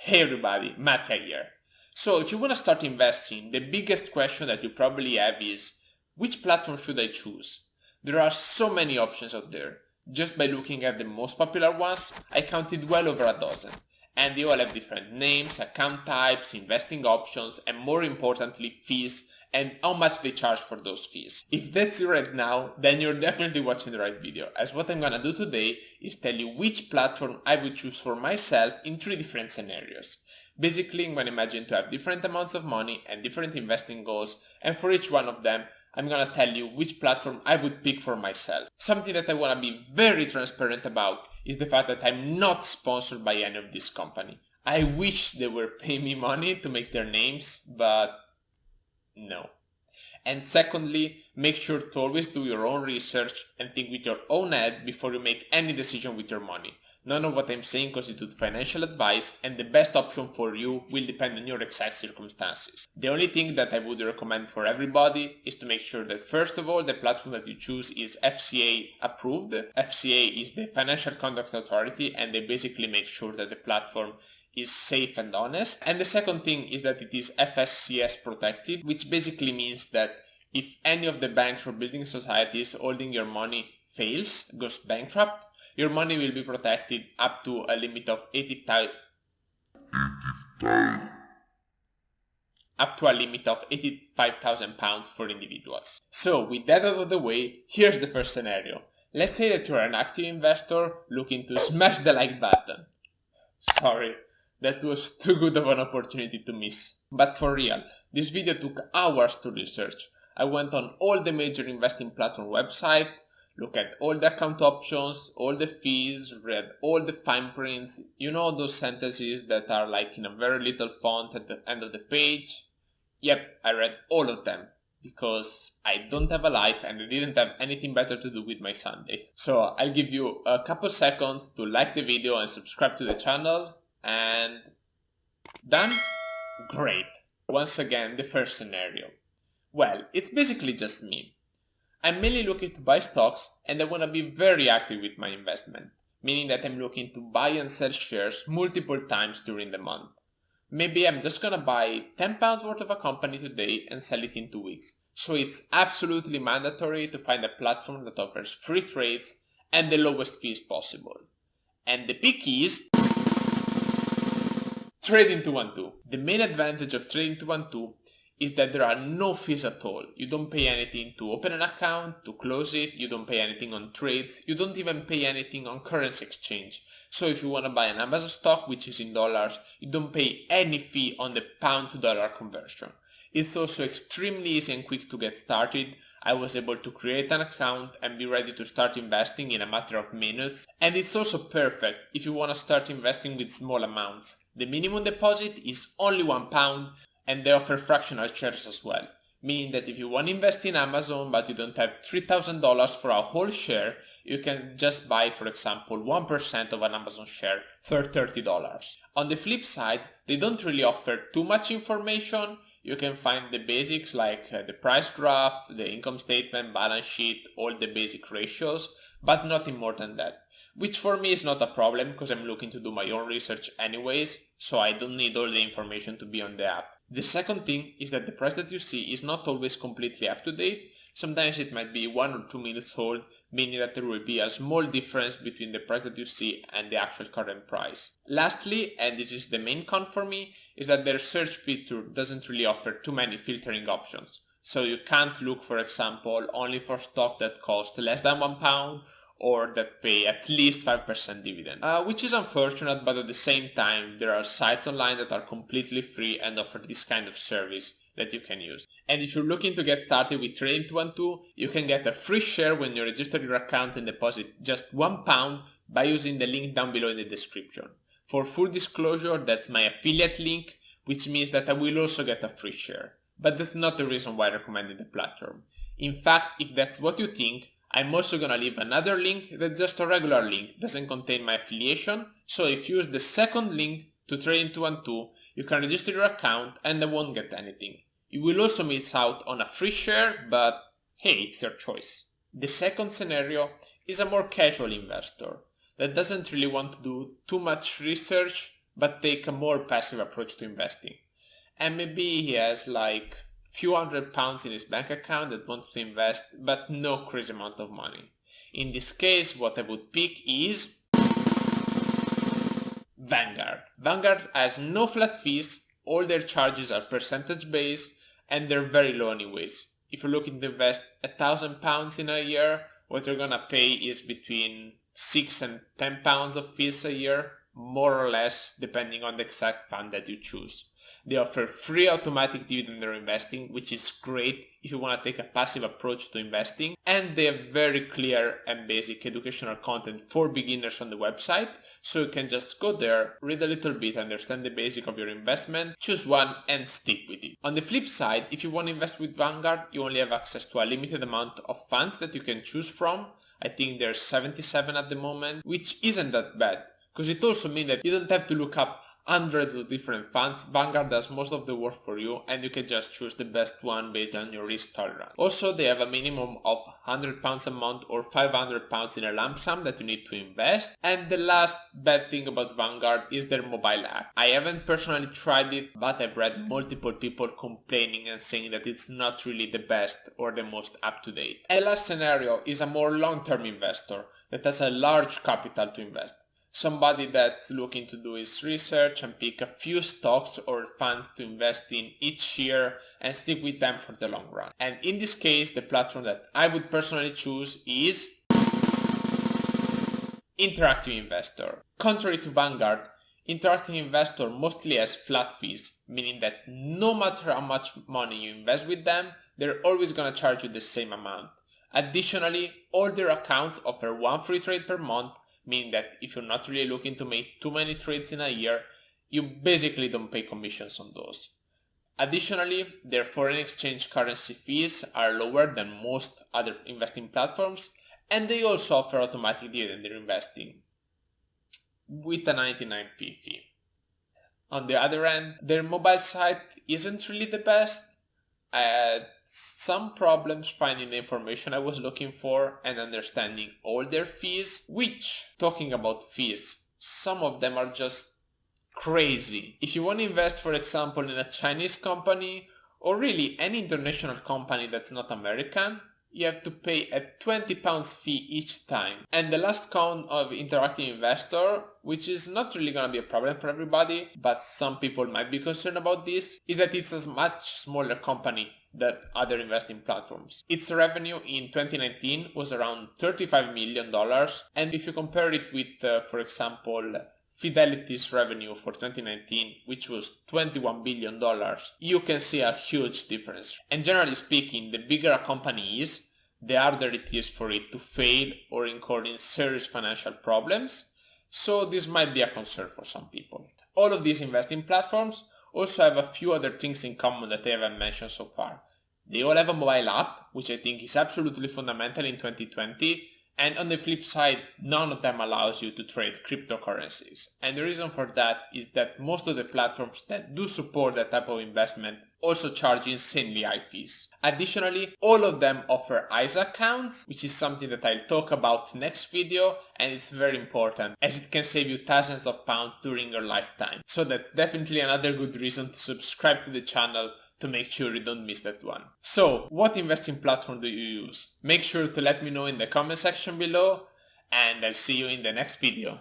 Hey everybody, Mattia here. So if you want to start investing, the biggest question that you probably have is, which platform should I choose? There are so many options out there. Just by looking at the most popular ones, I counted well over a dozen. And they all have different names, account types, investing options, and more importantly, fees and how much they charge for those fees. If that's you right now, then you're definitely watching the right video, as what I'm gonna do today is tell you which platform I would choose for myself in 3 different scenarios. Basically, I'm gonna imagine to have different amounts of money and different investing goals, and for each one of them, I'm gonna tell you which platform I would pick for myself. Something that I wanna be very transparent about is the fact that I'm not sponsored by any of this company. I wish they were paying me money to make their names, but no. And secondly, make sure to always do your own research and think with your own head before you make any decision with your money. None of what I'm saying constitutes financial advice, and the best option for you will depend on your exact circumstances. The only thing that I would recommend for everybody is to make sure that first of all the platform that you choose is FCA approved. FCA is the Financial Conduct Authority, and they basically make sure that the platform is safe and honest. And the second thing is that it is FSCS protected, which basically means that if any of the banks or building societies holding your money fails, goes bankrupt, your money will be protected up to a limit of £85,000 for individuals. So with that out of the way, here's the first scenario. Let's say that you're an active investor looking to smash the like button. Sorry, that was too good of an opportunity to miss. But for real, this video took hours to research. I went on all the major investing platform websites, looked at all the account options, all the fees, read all the fine prints, you know those sentences that are like in a very little font at the end of the page? Yep, I read all of them, because I don't have a life and I didn't have anything better to do with my Sunday. So I'll give you a couple seconds to like the video and subscribe to the channel, and done? Great. Once again, the first scenario. Well, it's basically just me. I'm mainly looking to buy stocks and I want to be very active with my investment, meaning that I'm looking to buy and sell shares multiple times during the month. Maybe I'm just gonna buy £10 worth of a company today and sell it in 2 weeks. So it's absolutely mandatory to find a platform that offers free trades and the lowest fees possible. And the pick is Trading212. The main advantage of Trading212 is that there are no fees at all. You don't pay anything to open an account, to close it, you don't pay anything on trades, you don't even pay anything on currency exchange. So if you want to buy an Amazon stock which is in dollars, you don't pay any fee on the pound to dollar conversion. It's also extremely easy and quick to get started. I was able to create an account and be ready to start investing in a matter of minutes. And it's also perfect if you want to start investing with small amounts. The minimum deposit is only £1, and they offer fractional shares as well, meaning that if you want to invest in Amazon but you don't have $3,000 for a whole share, you can just buy, for example, 1% of an Amazon share for $30. On the flip side, they don't really offer too much information. You can find the basics like the price graph, the income statement, balance sheet, all the basic ratios, but nothing more than that. Which for me is not a problem because I'm looking to do my own research anyways, so I don't need all the information to be on the app. The second thing is that the price that you see is not always completely up to date. Sometimes it might be 1 or 2 minutes old, meaning that there will be a small difference between the price that you see and the actual current price. Lastly, and this is the main con for me, is that their search feature doesn't really offer too many filtering options. So you can't look, for example, only for stock that cost less than £1 or that pay at least 5% dividend. Which is unfortunate, but at the same time, there are sites online that are completely free and offer this kind of service that you can use. And if you're looking to get started with Trading212, you can get a free share when you register your account and deposit just £1 by using the link down below in the description. For full disclosure, that's my affiliate link, which means that I will also get a free share. But that's not the reason why I recommended the platform. In fact, if that's what you think, I'm also gonna leave another link that's just a regular link, doesn't contain my affiliation, so if you use the second link to Trading212, you can register your account and I won't get anything. You will also miss out on a free share, but hey, it's your choice. The second scenario is a more casual investor that doesn't really want to do too much research, but take a more passive approach to investing. And maybe he has like few £100 in his bank account that wants to invest, but no crazy amount of money. In this case, what I would pick is Vanguard. Vanguard has no flat fees, all their charges are percentage based, and they're very low anyways. If you're looking to invest £1,000 in a year, what you're gonna pay is between £6 and £10 of fees a year, more or less, depending on the exact fund that you choose. They offer free automatic dividend reinvesting, which is great if you want to take a passive approach to investing. And they have very clear and basic educational content for beginners on the website. So you can just go there, read a little bit, understand the basic of your investment, choose one and stick with it. On the flip side, if you want to invest with Vanguard, you only have access to a limited amount of funds that you can choose from. I think there's 77 at the moment, which isn't that bad, because it also means that you don't have to look up hundreds of different funds. Vanguard does most of the work for you and you can just choose the best one based on your risk tolerance. Also, they have a minimum of £100 a month or £500 in a lump sum that you need to invest. And the last bad thing about Vanguard is their mobile app. I haven't personally tried it, but I've read multiple people complaining and saying that it's not really the best or the most up-to-date. And last scenario is a more long-term investor that has a large capital to invest. Somebody that's looking to do his research and pick a few stocks or funds to invest in each year and stick with them for the long run. And in this case, the platform that I would personally choose is Interactive Investor. Contrary to Vanguard, Interactive Investor mostly has flat fees, meaning that no matter how much money you invest with them, they're always going to charge you the same amount. Additionally, all their accounts offer one free trade per month, meaning that if you're not really looking to make too many trades in a year, you basically don't pay commissions on those. Additionally, their foreign exchange currency fees are lower than most other investing platforms, and they also offer automatic dividend reinvesting with a 99p fee. On the other end, their mobile site isn't really the best. I had some problems finding the information I was looking for and understanding all their fees, which, talking about fees, some of them are just crazy. If you want to invest, for example, in a Chinese company or really any international company that's not American, you have to pay a £20 fee each time. And the last count of Interactive Investor, which is not really gonna be a problem for everybody, but some people might be concerned about this, is that it's a much smaller company than other investing platforms. Its revenue in 2019 was around $35 million, and if you compare it with, for example, Fidelity's revenue for 2019, which was $21 billion, you can see a huge difference. And generally speaking, the bigger a company is, the harder it is for it to fail or incur in serious financial problems. So this might be a concern for some people. All of these investing platforms also have a few other things in common that I haven't mentioned so far. They all have a mobile app, which I think is absolutely fundamental in 2020. And on the flip side, none of them allows you to trade cryptocurrencies. And the reason for that is that most of the platforms that do support that type of investment also charge insanely high fees. Additionally, all of them offer ISA accounts, which is something that I'll talk about next video, and it's very important as it can save you thousands of pounds during your lifetime. So that's definitely another good reason to subscribe to the channel to make sure you don't miss that one. So, what investing platform do you use? Make sure to let me know in the comment section below, and I'll see you in the next video.